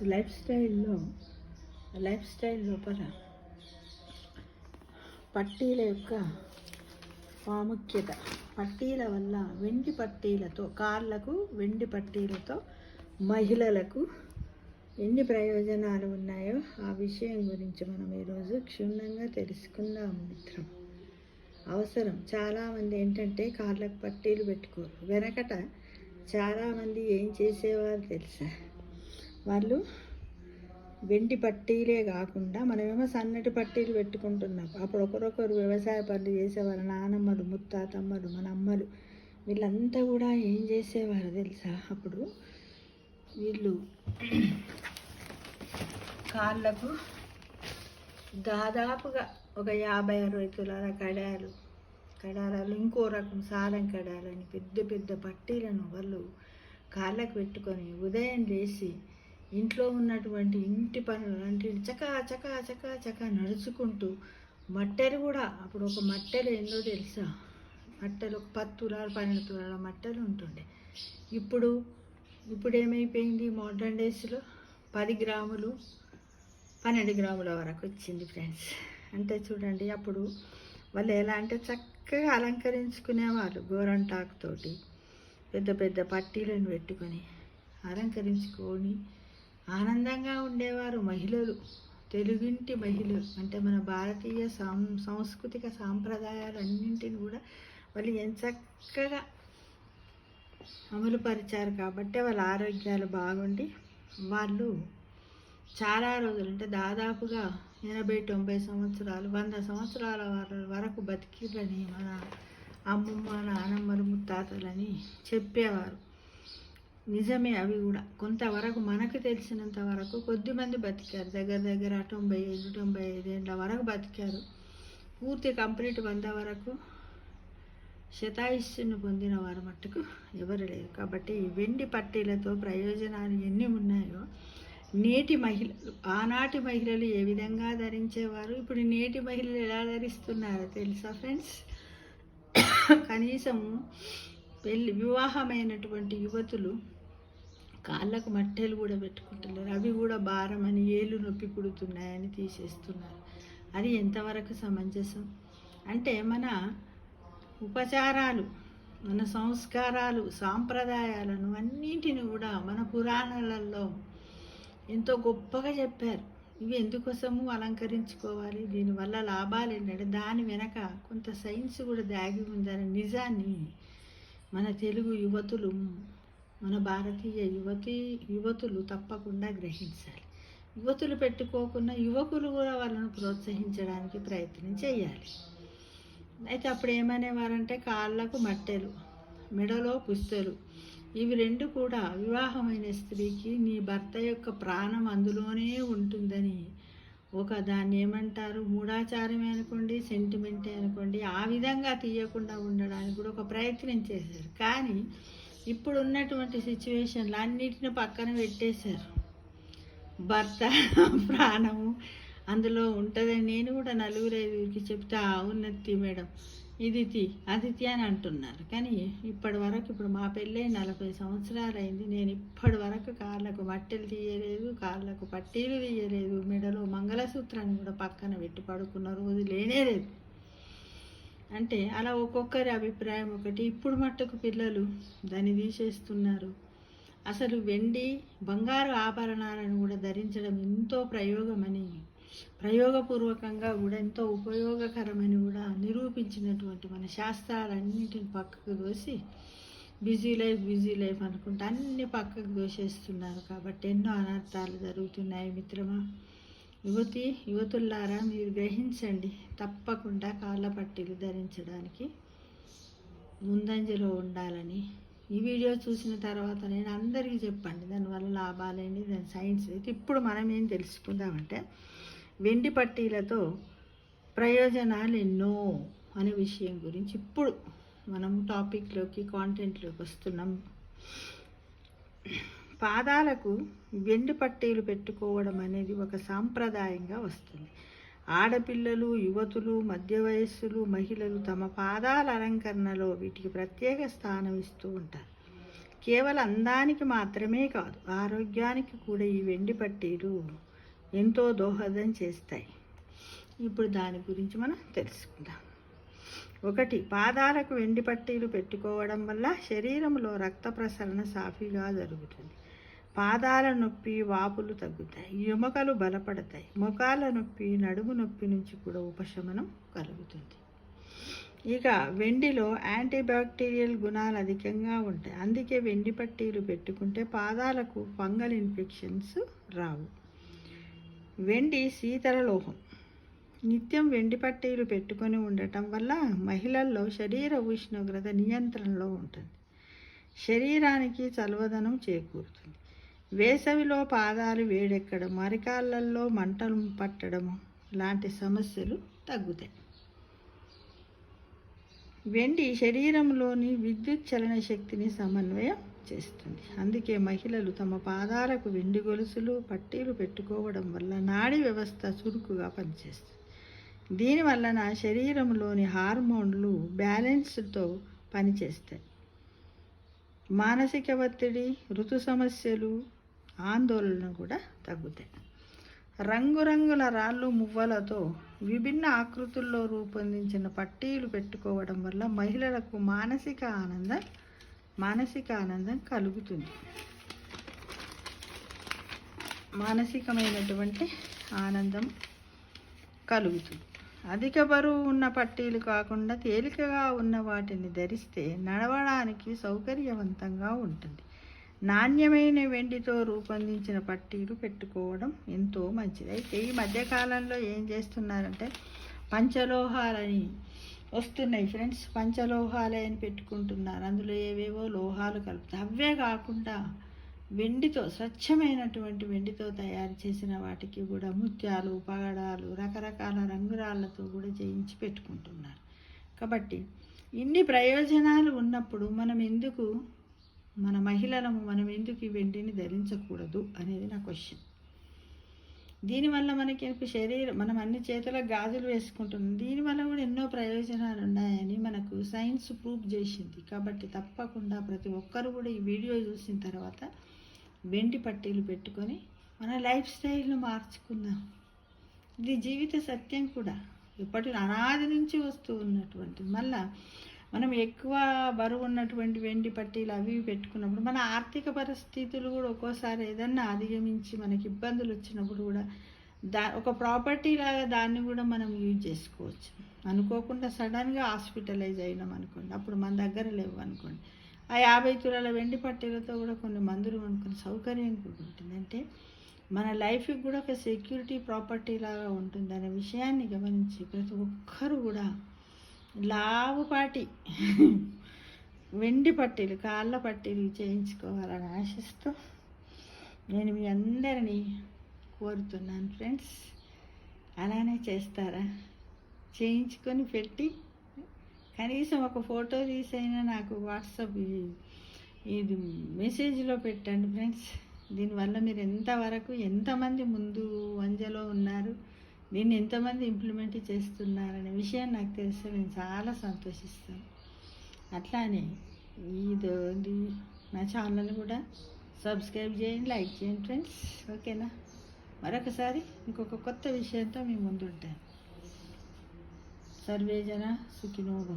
Life style లోపల పట్టీల యొక్క ప్రాముఖ్యత. పట్టీల వల్ల కాళ్ళకు వెండి పట్టీలతో మహిళలకు ఎన్ని ప్రయోజనాలు ఉన్నాయో ఆ విషయం గురించి మనం ఈరోజు క్షుణ్ణంగా తెలుసుకుందాం మిత్రం. అవసరం. చాలామంది ఏంటంటే కాళ్ళకు పట్టీలు పెట్టుకోరు. వెనకట చాలామంది ఏం చేసేవారు తెలుసా? వాళ్ళు వెండి పట్టీలే కాకుండా మనమేమో సన్నటి పట్టీలు పెట్టుకుంటున్నాం. అప్పుడు ఒకరొకరు వ్యవసాయ పనులు చేసేవారు. నానమ్మలు, ముత్తాతమ్మలు, మన అమ్మలు వీళ్ళంతా కూడా ఏం చేసేవారు తెలుసా? అప్పుడు వీళ్ళు కాళ్ళకు దాదాపుగా ఒక 50-60 తులాల కడారాలు, ఇంకో రకం సాలం కడాలని పెద్ద పెద్ద పట్టీలను వాళ్ళు కాళ్ళకు పెట్టుకొని ఉదయం లేచి ఇంట్లో ఉన్నటువంటి ఇంటి పనులు అంటే చకా చకా చకా చకా నడుచుకుంటూ మట్టెలు కూడా, అప్పుడు ఒక మట్టెలు ఏందో తెలుసా? మట్టెలు ఒక 10 తులాలు 12 తులాల మట్టెలు ఉంటుండే. ఇప్పుడు ఏమైపోయింది? మోడర్న్ డేస్లో 10 గ్రాములు 12 గ్రాముల వరకు వచ్చింది ఫ్రెండ్స్. అంటే చూడండి, అప్పుడు వాళ్ళు ఎలా అంటే చక్కగా అలంకరించుకునేవాళ్ళు. గోరంటాకుతోటి పెద్ద పెద్ద పట్టీలను పెట్టుకొని అలంకరించుకొని ఆనందంగా ఉండేవారు మహిళలు. తెలుగింటి మహిళలు అంటే మన భారతీయ సాంస్కృతిక సాంప్రదాయాలన్నింటిని కూడా వాళ్ళు ఎంత చక్కగా అమలుపరిచారు. కాబట్టి వాళ్ళ ఆరోగ్యాలు బాగుండి వాళ్ళు చాలా రోజులు అంటే దాదాపుగా 80-90 సంవత్సరాలు 100 సంవత్సరాల వరకు బతికిరని మన అమ్మమ్మ, నానమ్మలు, ముత్తాతలని చెప్పేవారు. నిజమే. అవి కూడా కొంతవరకు మనకు తెలిసినంత వరకు కొద్దిమంది బతికారు. దగ్గర 95 ఏళ్ళ వరకు బతికారు. పూర్తి కంప్లీట్ 100 వరకు శతాయుష్ను పొందిన వారు మట్టుకు ఎవరు లేరు. కాబట్టి ఈ వెండి పట్టీలతో ప్రయోజనాలు ఎన్ని ఉన్నాయో ఆనాటి మహిళలు ఏ విధంగా ధరించేవారు, ఇప్పుడు నేటి మహిళలు ఎలా ధరిస్తున్నారో తెలుసా ఫ్రెండ్స్? కనీసం వివాహమైనటువంటి యువతులు కాళ్ళకు మట్టెలు కూడా పెట్టుకుంటున్నారు. అవి కూడా భారమని, ఏళ్ళు నొప్పి పుడుతున్నాయని తీసేస్తున్నారు. అది ఎంతవరకు సమంజసం? అంటే మన ఉపచారాలు, మన సంస్కారాలు, సాంప్రదాయాలను అన్నింటిని కూడా మన పురాణాలలో ఎంతో గొప్పగా చెప్పారు. ఇవి ఎందుకోసము అలంకరించుకోవాలి, దీనివల్ల లాభాలు ఏంటంటే దాని వెనక కొంత సైన్స్ కూడా దాగి ఉందనే నిజాన్ని మన తెలుగు యువతులు, మన భారతీయ యువతులు తప్పకుండా గ్రహించాలి. యువతులు పెట్టుకోకుండా యువకులు కూడా వాళ్ళను ప్రోత్సహించడానికి ప్రయత్నం చేయాలి. అయితే అప్పుడు ఏమనేవారంటే కాళ్ళకు మట్టెలు, మెడలో పుస్తలు, ఇవి 2 కూడా వివాహమైన స్త్రీకి నీ భర్త యొక్క ప్రాణం అందులోనే ఉంటుందని దాన్ని ఏమంటారు, మూఢాచారమే అనుకోండి, సెంటిమెంటే అనుకోండి, ఆ విధంగా తీయకుండా ఉండడానికి కూడా ఒక ప్రయత్నం చేశారు. కానీ ఇప్పుడు ఉన్నటువంటి సిచ్యువేషన్లు అన్నిటిని పక్కన పెట్టేశారు. భర్త ప్రాణము అందులో ఉంటుందని నేను కూడా 4-5 చెప్తా ఉన్నది మేడం, ఇది అది అని అంటున్నారు. కానీ ఇప్పుడు మా పెళ్ళై 40 సంవత్సరాలు అయింది. నేను ఇప్పటి వరకు కాళ్ళకు మట్టెలు తీయలేదు, కాళ్ళకు పట్టీలు తీయలేదు, మెడలో మంగళసూత్రాన్ని కూడా పక్కన పెట్టి పడుకున్న రోజు లేనేలేదు. అంటే అలా ఒక్కొక్కరి అభిప్రాయం ఒకటి. ఇప్పుడు మట్టుకు పిల్లలు దాన్ని తీసేస్తున్నారు. అసలు వెండి, బంగారు ఆభరణాలను కూడా ధరించడం ఎంతో ప్రయోగపూర్వకంగా కూడా ఎంతో ఉపయోగకరమని కూడా నిరూపించినటువంటి మన శాస్త్రాలన్నింటిని పక్కకు దోసి బిజీ లైఫ్ అనుకుంటే అన్ని పక్కకు దోసేస్తున్నారు. కాబట్టి ఎన్నో అనర్థాలు జరుగుతున్నాయి మిత్రమా. యువతుల్లారా మీరు గ్రహించండి. తప్పకుండా కాళ్ళ పట్టీలు ధరించడానికి ముందంజలో ఉండాలని ఈ వీడియో చూసిన తర్వాత నేను అందరికీ చెప్పండి. దానివల్ల లాభాలేంటి, దాని సైన్స్ అయితే ఇప్పుడు మనం ఏం తెలుసుకుందామంటే వెండి పట్టీలతో ప్రయోజనాలు ఎన్నో అనే విషయం గురించి ఇప్పుడు మనం కాంటెంట్లోకి వస్తున్నాం. పాదాలకు వెండి పట్టీలు పెట్టుకోవడం అనేది ఒక సాంప్రదాయంగా వస్తుంది. ఆడపిల్లలు, యువతులు, మధ్య వయస్సులు, మహిళలు తమ పాదాల అలంకరణలో వీటికి ప్రత్యేక స్థానం ఇస్తూ ఉంటారు. కేవలం అందానికి మాత్రమే కాదు, ఆరోగ్యానికి కూడా ఈ వెండి పట్టీలు ఎంతో దోహదం చేస్తాయి. ఇప్పుడు దాని గురించి మనం తెలుసుకుందాం. 1. పాదాలకు వెండి పట్టీలు పెట్టుకోవడం వల్ల శరీరంలో రక్త ప్రసరణ సాఫీగా జరుగుతుంది. పాదాల నొప్పి, వాపులు తగ్గుతాయి, ఎముకలు బలపడతాయి, మోకాళ్ళ నొప్పి, నడుము నొప్పి నుంచి కూడా ఉపశమనం కలుగుతుంది. ఇక వెండిలో యాంటీబ్యాక్టీరియల్ గుణాలు అధికంగా ఉంటాయి. అందుకే వెండి పట్టీలు పెట్టుకుంటే పాదాలకు ఫంగల్ ఇన్ఫెక్షన్స్ రావు. వెండి శీతల లోహం. నిత్యం వెండి పట్టీలు పెట్టుకొని ఉండటం వల్ల మహిళల్లో శరీర ఉష్ణోగ్రత నియంత్రణలో ఉంటుంది. శరీరానికి చల్లదనం చేకూరుతుంది. వేసవిలో పాదాలు వేడెక్కడం, అరికాళ్ళల్లో మంటలు పట్టడము లాంటి సమస్యలు తగ్గుతాయి. వెండి శరీరంలోని విద్యుత్ చలన శక్తిని సమన్వయం చేస్తుంది. అందుకే మహిళలు తమ పాదాలకు వెండి గొలుసులు, పట్టీలు పెట్టుకోవడం వల్ల నాడీ వ్యవస్థ చురుకుగా పనిచేస్తుంది. దీనివలన శరీరంలోని హార్మోన్లు బ్యాలెన్స్తో పనిచేస్తాయి. మానసిక ఒత్తిడి, ఋతు సమస్యలు, ఆందోళన కూడా తగ్గుతాయి. రంగురంగుల రాళ్ళు, మువ్వలతో విభిన్న ఆకృతుల్లో రూపొందించిన పట్టీలు పెట్టుకోవడం వల్ల మహిళలకు మానసిక ఆనందం కలుగుతుంది. మానసికమైనటువంటి ఆనందం కలుగుతుంది. అధిక బరువు ఉన్న పట్టీలు కాకుండా తేలికగా ఉన్న వాటిని ధరిస్తే నడవడానికి సౌకర్యవంతంగా ఉంటుంది. నాణ్యమైన వెండితో రూపొందించిన పట్టీలు పెట్టుకోవడం ఎంతో మంచిది. అయితే ఈ మధ్యకాలంలో ఏం చేస్తున్నారంటే పంచలోహాలని వస్తున్నాయి ఫ్రెండ్స్. పంచలోహాలే అని పెట్టుకుంటున్నారు. అందులో ఏవేవో లోహాలు కలుపుతాయి. అవే కాకుండా వెండితో, స్వచ్ఛమైనటువంటి వెండితో తయారు చేసిన వాటికి కూడా ముత్యాలు, పగడాలు, రకరకాల రంగురాళ్లతో కూడా చేయించి పెట్టుకుంటున్నారు. కాబట్టి ఇన్ని ప్రయోజనాలు ఉన్నప్పుడు మన మహిళలము ఎందుకు ఈ వెండిని ధరించకూడదు అనేది నా క్వశ్చన్. దీనివల్ల మనకి మనం అన్ని చేతులకు గాజులు వేసుకుంటున్నాం. దీనివల్ల కూడా ఎన్నో ప్రయోజనాలు ఉన్నాయని మనకు సైన్స్ ప్రూవ్ చేసింది. కాబట్టి తప్పకుండా ప్రతి ఒక్కరు కూడా ఈ వీడియో చూసిన తర్వాత వెండి పట్టీలు పెట్టుకొని మన లైఫ్ స్టైల్ను మార్చుకుందాం. ఇది జీవిత సత్యం కూడా, ఇప్పటి అనాది నుంచి వస్తూ ఉన్నటువంటి. మళ్ళా మనం ఎక్కువ బరువు ఉన్నటువంటి వెండి పట్టీలు అవి పెట్టుకున్నప్పుడు మన ఆర్థిక పరిస్థితులు కూడా ఒక్కోసారి ఏదన్నా అధిగమించి మనకి ఇబ్బందులు వచ్చినప్పుడు కూడా ఒక ప్రాపర్టీ లాగా దాన్ని కూడా మనం యూజ్ చేసుకోవచ్చు. అనుకోకుండా సడన్గా హాస్పిటలైజ్ అయినాం అనుకోండి, అప్పుడు మన దగ్గర లేవు అనుకోండి, ఆ 50 తులాల వెండి పట్టీలతో కూడా కొన్ని మందులు కొనుక్కునే సౌకర్యం కూడా ఉంటుంది. అంటే మన లైఫ్కి కూడా ఒక సెక్యూరిటీ ప్రాపర్టీ లాగా ఉంటుంది అనే విషయాన్ని గమనించి ప్రతి ఒక్కరూ కూడా లావుపాటి వెండి పట్టీలు, కాళ్ళ పట్టీలు చేయించుకోవాలని ఆశిస్తూ నేను మీ అందరినీ కోరుతున్నాను ఫ్రెండ్స్. అలానే చేస్తారా? చేయించుకొని పెట్టి కనీసం ఒక ఫోటో తీసైనా నాకు వాట్సాప్ ఇది మెసేజ్లో పెట్టండి ఫ్రెండ్స్. దీనివల్ల మీరు ఎంతమంది ముందు వంజలో ఉన్నారు, దీన్ని ఎంతమంది ఇంప్లిమెంట్ చేస్తున్నారనే విషయం నాకు తెలిస్తే నేను చాలా సంతోషిస్తాను. అట్లానే ఇది నా ఛానల్ కూడా సబ్స్క్రైబ్ చేయండి, లైక్ చేయండి ఫ్రెండ్స్. ఓకేనా? మరొకసారి ఇంకొక కొత్త విషయంతో మీ ముందు ఉంటాను. సర్వేజన సుఖినో భవంతు.